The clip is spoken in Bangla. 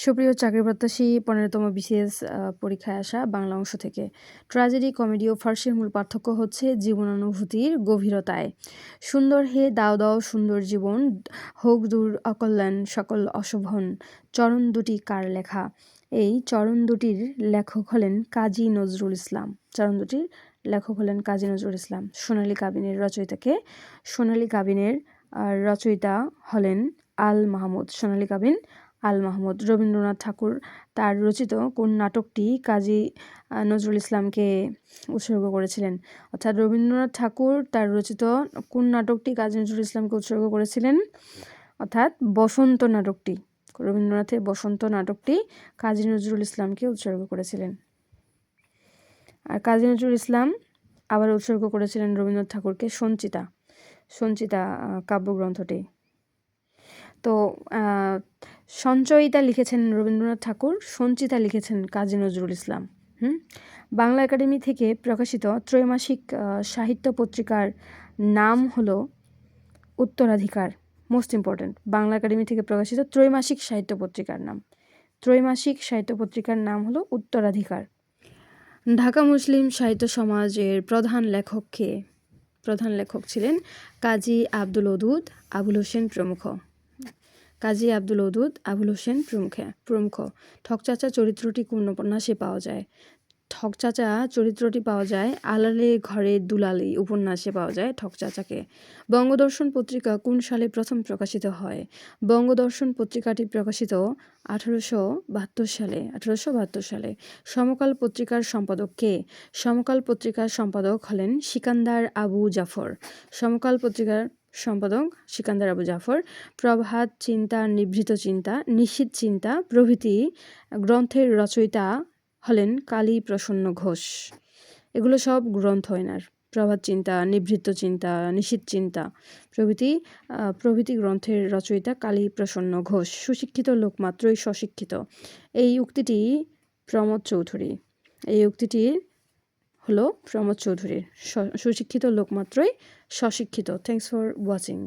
সুপ্রিয় চাকরিপ্রত্যাশী ১৫তম বিসিএস পরীক্ষায় আসা বাংলা অংশ থেকে। ট্র্যাজেডি, কমেডি ও ফার্সির মূল পার্থক্য হচ্ছে জীবনানুভূতির গভীরতায়। সুন্দর হে দাও দাও সুন্দর জীবন, হোক দূর অকল্যাণ সকল অশোভন। চরণ দুটি কার লেখা? এই চরণ দুটির লেখক হলেন কাজী নজরুল ইসলাম। চরণ দুটির লেখক হলেন কাজী নজরুল ইসলাম। সোনালী কাবিনের রচয়িতাকে? সোনালী কাবিনের রচয়িতা হলেন আল মাহমুদ। সোনালী কাবিন আল মাহমুদ। রবীন্দ্রনাথ ঠাকুর তার রচিত কোন নাটকটি কাজী নজরুল ইসলামকে উৎসর্গ করেছিলেন? অর্থাৎ রবীন্দ্রনাথ ঠাকুর তার রচিত কোন নাটকটি কাজী নজরুল ইসলামকে উৎসর্গ করেছিলেন? অর্থাৎ বসন্ত নাটকটি। রবীন্দ্রনাথের বসন্ত নাটকটি কাজী নজরুল ইসলামকে উৎসর্গ করেছিলেন। আর কাজী নজরুল ইসলাম আবার উৎসর্গ করেছিলেন রবীন্দ্রনাথ ঠাকুরকে সঞ্চিতা। সঞ্চিতা কাব্যগ্রন্থটি। তো সঞ্চয়িতা লিখেছেন রবীন্দ্রনাথ ঠাকুর, সঞ্চিতা লিখেছেন কাজী নজরুল ইসলাম। বাংলা একাডেমি থেকে প্রকাশিত ত্রৈমাসিক সাহিত্য পত্রিকার নাম হলো উত্তরাধিকার। মোস্ট ইম্পর্ট্যান্ট, বাংলা একাডেমি থেকে প্রকাশিত ত্রৈমাসিক সাহিত্য পত্রিকার নাম। ত্রৈমাসিক সাহিত্য পত্রিকার নাম হলো উত্তরাধিকার। ঢাকা মুসলিম সাহিত্য সমাজের প্রধান লেখক কে? প্রধান লেখক ছিলেন কাজী আব্দুল ওদুদ, আবুল হোসেন প্রমুখ। কাজী আব্দুল ওদুদ, আবুল হোসেন প্রমুখ। ঠকচাচা চরিত্রটি কোন উপন্যাসে পাওয়া যায়? ঠকচাচা চরিত্রটি পাওয়া যায় আলালে ঘরে দুলালি উপন্যাসে পাওয়া যায় ঠকচাচাকে। বঙ্গদর্শন পত্রিকা কোন সালে প্রথম প্রকাশিত হয়? বঙ্গদর্শন পত্রিকাটি প্রকাশিত 1872 সালে। সমকাল পত্রিকার সম্পাদক কে? সমকাল পত্রিকার সম্পাদক হলেন সিকান্দার আবু জাফর। সমকাল পত্রিকার সম্পাদক সিকান্দার আবু জাফর। প্রভাত চিন্তা, নিভৃত চিন্তা, নিশীথ চিন্তা প্রভৃতি গ্রন্থের রচয়িতা হলেন কালী প্রসন্ন ঘোষ। এগুলো সব গ্রন্থ এনার। প্রভাত চিন্তা, নিভৃত চিন্তা, নিশীথ চিন্তা প্রভৃতি গ্রন্থের রচয়িতা কালী প্রসন্ন ঘোষ। সুশিক্ষিত লোক মাত্রই স্বশিক্ষিত, এই উক্তিটি প্রমোদ চৌধুরী। এই উক্তিটি হলো প্রমোদ চৌধুরীর। সুশিক্ষিত লোক মাত্রই স্বশিক্ষিত। Thanks for watching.